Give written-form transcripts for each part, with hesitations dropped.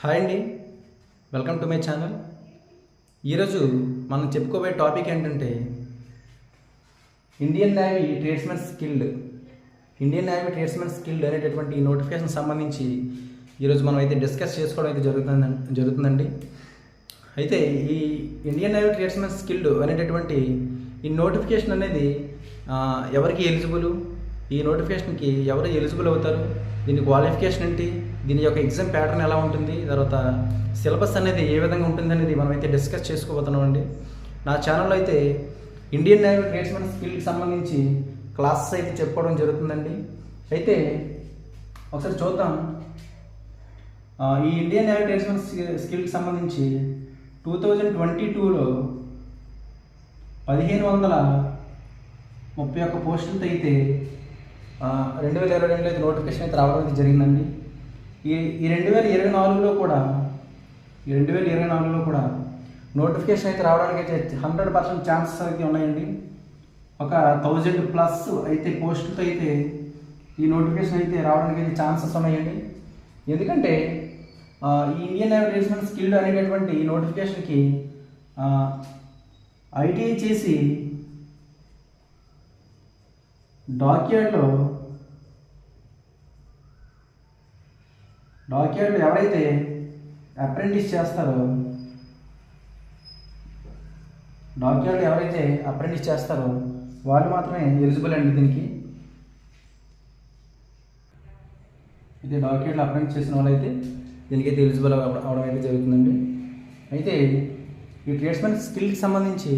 Hi అండి, welcome to my channel. ఈరోజు మనం చెప్పుకోబోయే టాపిక్ ఏంటంటే ఇండియన్ నేవీ ట్రేడ్స్మెన్ స్కిల్డ్ అనేటటువంటి ఈ నోటిఫికేషన్ సంబంధించి ఈరోజు మనం అయితే డిస్కస్ చేసుకోవడం అయితే జరుగుతుందండి. అయితే ఈ ఇండియన్ నేవీ ట్రేడ్స్మెన్ స్కిల్డ్ అనేటటువంటి ఈ నోటిఫికేషన్ అనేది ఎవరికి ఎలిజిబుల్, ఈ నోటిఫికేషన్కి ఎవరు ఎలిజిబుల్ అవుతారు, దీని క్వాలిఫికేషన్ ఏంటి, దీని యొక్క ఎగ్జామ్ ప్యాటర్న్ ఎలా ఉంటుంది, తర్వాత సిలబస్ అనేది ఏ విధంగా ఉంటుంది అనేది మనమైతే డిస్కస్ చేసుకోబోతున్నాం అండి. నా ఛానల్లో అయితే ఇండియన్ నేవీ ట్రేడ్స్మెన్ స్కిల్కి సంబంధించి క్లాసెస్ అయితే చెప్పుకోవడం జరుగుతుందండి. అయితే ఒకసారి చూద్దాం. ఈ ఇండియన్ నేవీ ట్రేడ్స్మెన్ స్కిల్కి సంబంధించి 2022లో 1531 పోస్టులతో అయితే 2022లో అయితే నోటిఫికేషన్ అయితే రావడం అయితే జరిగిందండి. ఈ 2024లో కూడా నోటిఫికేషన్ అయితే రావడానికి అయితే 100% ఛాన్సెస్ అయితే ఉన్నాయండి. ఒక 1000+ అయితే పోస్టులతో అయితే ఈ నోటిఫికేషన్ అయితే రావడానికి అయితే ఛాన్సెస్ ఉన్నాయండి. ఎందుకంటే ఈ ఇండియన్ నేవీ ట్రేడ్స్మెన్ స్కిల్డ్ అనేటటువంటి ఈ నోటిఫికేషన్కి ఐటీఐ చేసి డాక్యార్డ్లో ఎవరైతే అప్రెంటిస్ చేస్తారో వాళ్ళు మాత్రమే ఎలిజిబుల్ అండి దీనికి. అయితే డాక్యార్డ్లో అప్రెంటిస్ చేసిన వాళ్ళు అయితే దీనికైతే ఎలిజిబుల్ అవడం అయితే జరుగుతుందండి. అయితే ఈ ట్రేడ్స్మెన్ స్కిల్కి సంబంధించి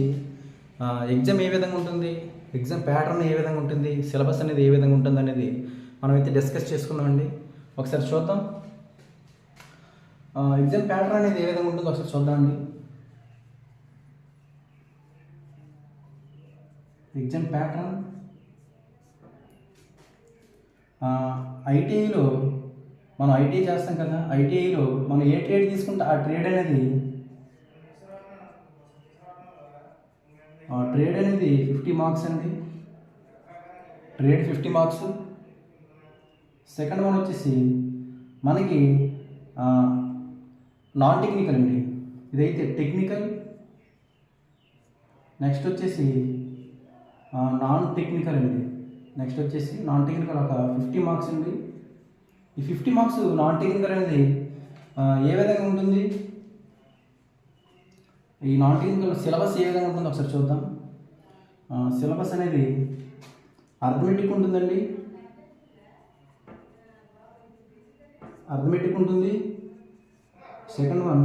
ఎగ్జామ్ ఏ విధంగా ఉంటుంది, ఎగ్జామ్ ప్యాటర్న్ ఏ విధంగా ఉంటుంది, సిలబస్ అనేది ఏ విధంగా ఉంటుంది అనేది మనమైతే డిస్కస్ చేసుకుందామండి. ఒకసారి చూద్దాం. ఎగ్జామ్ ప్యాటర్న్ అనేది ఏ విధంగా ఉంటుందో ఒకసారి చూద్దామండి. ఎగ్జామ్ ప్యాటర్న్ ఐటీఐలో మనం ఐటీఐ చేస్తాం కదా, ఐటీఐలో మనం ఏ ట్రేడ్ తీసుకుంటే ఆ ట్రేడ్ అనేది 50 మార్క్స్ అండి. Trade 50 marks. సెకండ్ వన్ వచ్చేసి మనకి నాన్ టెక్నికల్ అండి, ఇదైతే టెక్నికల్. నెక్స్ట్ వచ్చేసి నాన్ టెక్నికల్ ఒక 50 మార్క్స్ అండి. ఈ 50 మార్క్స్ నాన్ టెక్నికల్ అనేది ఏ విధంగా ఉంటుంది, ఈ నాన్ టెక్నికల్ సిలబస్ ఏ విధంగా ఉంటుందో ఒకసారి చూద్దాం. సిలబస్ అనేది అర్థమెటిక్ ఉంటుందండి, అర్థమెటిక్ ఉంటుంది. సెకండ్ వన్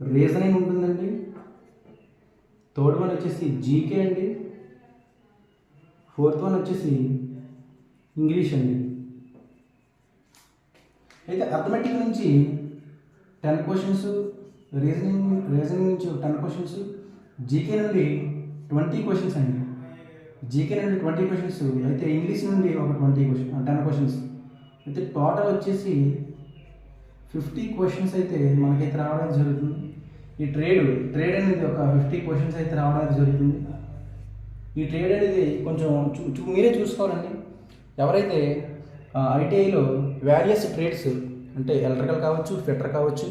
రీజనింగ్ ఉంటుందండి. థర్డ్ వన్ వచ్చేసి జీకే అండి. ఫోర్త్ వన్ వచ్చేసి ఇంగ్లీష్ అండి. అయితే అర్థమెటిక్ నుంచి 10 క్వశ్చన్స్, రీజనింగ్ నుంచి 10 క్వశ్చన్స్, జీకే నుండి 20 క్వశ్చన్స్ అండి. అయితే ఇంగ్లీష్ నుండి ఒక 10 క్వశ్చన్స్. అయితే టోటల్ వచ్చేసి 50 క్వశ్చన్స్ అయితే మనకైతే రావడం జరుగుతుంది. ఈ ట్రేడ్ అనేది ఒక 50 క్వశ్చన్స్ అయితే రావడం జరుగుతుంది. ఈ ట్రేడ్ అనేది కొంచెం మీరే చూసుకోవాలండి. ఎవరైతే ఐటీఐలో వేరియస్ ట్రేడ్స్ అంటే ఎలక్ట్రికల్ కావచ్చు, ఫిట్టర్ కావచ్చు,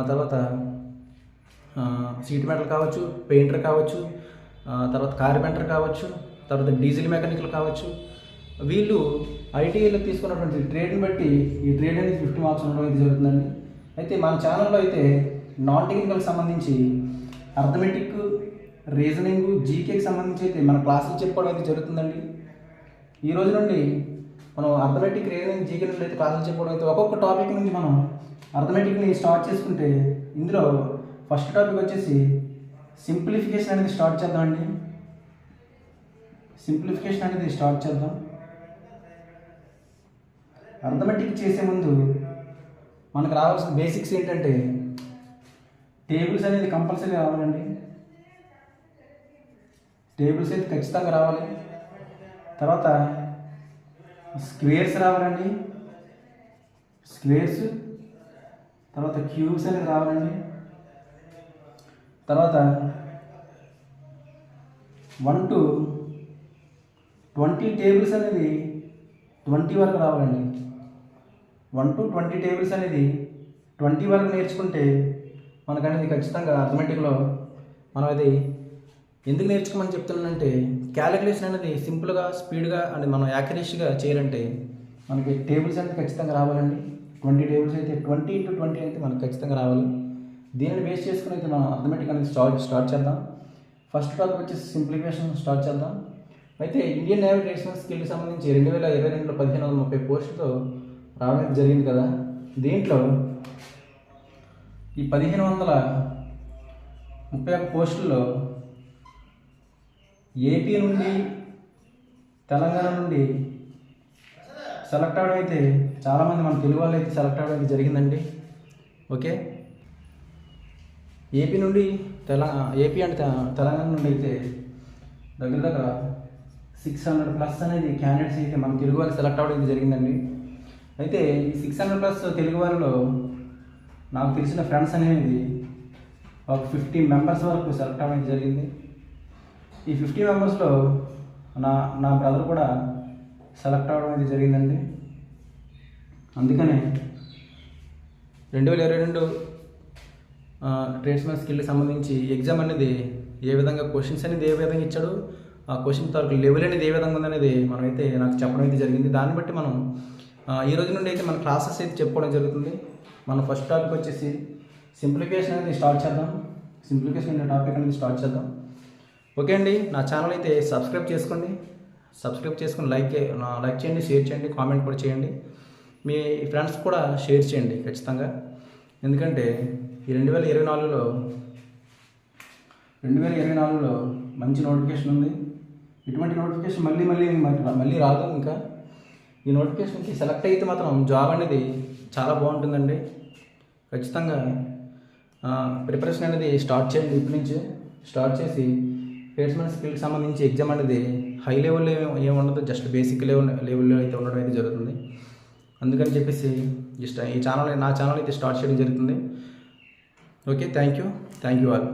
తర్వాత సీట్ మెటల్ కావచ్చు, పెయింటర్ కావచ్చు, తర్వాత కార్పెంటర్ కావచ్చు, తర్వాత డీజిల్ మెకానికల్ కావచ్చు, వీళ్ళు ఐటీఐలో తీసుకున్నటువంటి ట్రేడ్ని బట్టి ఈ ట్రేడ్ అనేది 50 మార్క్స్ ఉండడం అయితే జరుగుతుందండి. అయితే మన ఛానల్లో అయితే నాన్ టెక్నికల్కి సంబంధించి అర్థమెటిక్, రీజనింగ్, జీకేకి సంబంధించి అయితే మన క్లాసులు చెప్పుకోవడం అయితే జరుగుతుందండి. ఈ రోజు నుండి మనం అర్థమెటిక్, రీజనింగ్, జీకే నుండి అయితే క్లాసులు చెప్పుకోవడం అయితే ఒక్కొక్క టాపిక్ నుంచి మనం అర్థమెటిక్ని స్టార్ట్ చేసుకుంటే ఇందులో ఫస్ట్ టాపిక్ వచ్చేసి సింప్లిఫికేషన్ అనేది స్టార్ట్ చేద్దాం. అర్థమెటిక్ చేసే ముందు మనకు రావాల్సిన బేసిక్స్ ఏంటంటే టేబుల్స్ అనేది కంపల్సరీ రావాలండి. టేబుల్స్ అయితే ఖచ్చితంగా రావాలి. తర్వాత స్క్వేర్స్ రావాలండి, తర్వాత క్యూబ్స్ అనేది రావాలండి. తర్వాత 1 to 20 టేబుల్స్ అనేది 20 వరకు రావాలండి. 1 to 20 టేబుల్స్ అనేది 20 వరకు నేర్చుకుంటే మనకనేది ఖచ్చితంగా అర్థమెటిక్లో మనం అది ఎందుకు నేర్చుకోమని చెప్తున్నానంటే క్యాలిక్యులేషన్ అనేది సింపుల్గా స్పీడ్గా అండ్ మనం యాక్యురేట్గా చేయాలంటే మనకి టేబుల్స్ అనేది ఖచ్చితంగా రావాలండి. 20 టేబుల్స్ అయితే 20 into 20 అయితే మనకు ఖచ్చితంగా రావాలి. దీనిని బేస్ చేసుకుని అయితే మనం అర్థమెటిక్ అనేది స్టార్ట్ చేద్దాం. ఫస్ట్ టాపిక్ వచ్చేసి సింప్లిఫికేషన్ స్టార్ట్ చేద్దాం. అయితే ఇండియన్ నేవీ ట్రేడ్స్మెన్ స్కిల్కి సంబంధించి 2022లో 1530 పోస్టులతో రావడం జరిగింది కదా. దీంట్లో ఈ 1531 పోస్టుల్లో ఏపీ నుండి తెలంగాణ నుండి సెలెక్ట్ అవ్వడం అయితే చాలామంది మన తెలుగు వాళ్ళు అయితే సెలెక్ట్ అవ్వడం అయితే జరిగిందండి. ఓకే, ఏపీ నుండి ఏపీ అంటే తెలంగాణ నుండి అయితే దగ్గర 600+ అనేది క్యాండిడేట్స్ అయితే మన తెలుగు వాళ్ళు సెలెక్ట్ అవ్వడం అయితే జరిగిందండి. అయితే ఈ 600+ తెలుగు వాళ్ళలో నాకు తెలిసిన ఫ్రెండ్స్ అనేది ఒక 50 మెంబర్స్ వరకు సెలెక్ట్ అవ్వడం జరిగింది. ఈ 50 మెంబర్స్లో నా బ్రదర్ కూడా సెలెక్ట్ అవ్వడం అయితే జరిగిందండి. అందుకనే 2022 ట్రేడ్స్మెన్ స్కిల్కి సంబంధించి ఎగ్జామ్ అనేది ఏ విధంగా క్వశ్చన్స్ అనేది ఏ విధంగా ఇచ్చాడు, ఆ క్వశ్చన్ తాలూకు లెవెల్ అనేది ఏ విధంగా ఉందనేది మనమైతే నాకు చెప్పడం అయితే జరిగింది. దాన్ని బట్టి మనం ఈ రోజు నుండి అయితే మన క్లాసెస్ అయితే చెప్పుకోవడం జరుగుతుంది. మన ఫస్ట్ టాపిక్ వచ్చేసి సింప్లిఫికేషన్ అనేది స్టార్ట్ చేద్దాం. సింప్లిఫికేషన్ అనే టాపిక్ అనేది స్టార్ట్ చేద్దాం. ఓకే అండి, నా ఛానల్ అయితే సబ్స్క్రైబ్ చేసుకొని లైక్ చేయండి, షేర్ చేయండి, కామెంట్ కూడా చేయండి. మీ ఫ్రెండ్స్ కూడా షేర్ చేయండి ఖచ్చితంగా. ఎందుకంటే ఈ 2024లో మంచి నోటిఫికేషన్ ఉంది. ఇటువంటి నోటిఫికేషన్ మళ్ళీ రాదు. ఇంకా ఈ నోటిఫికేషన్కి సెలెక్ట్ అయితే మాత్రం జాబ్ అనేది చాలా బాగుంటుందండి. ఖచ్చితంగా ప్రిపరేషన్ అనేది స్టార్ట్ చేయండి. ఇప్పటి నుంచి స్టార్ట్ చేసి ట్రేడ్స్మెన్ స్కిల్కి సంబంధించి ఎగ్జామ్ అనేది హై లెవెల్లో ఏమి ఉండదు, జస్ట్ బేసిక్ లెవెల్లో అయితే ఉండడం అయితే జరుగుతుంది. అందుకని చెప్పేసి నా ఛానల్ అయితే స్టార్ట్ చేయడం జరుగుతుంది. Okay, thank you all.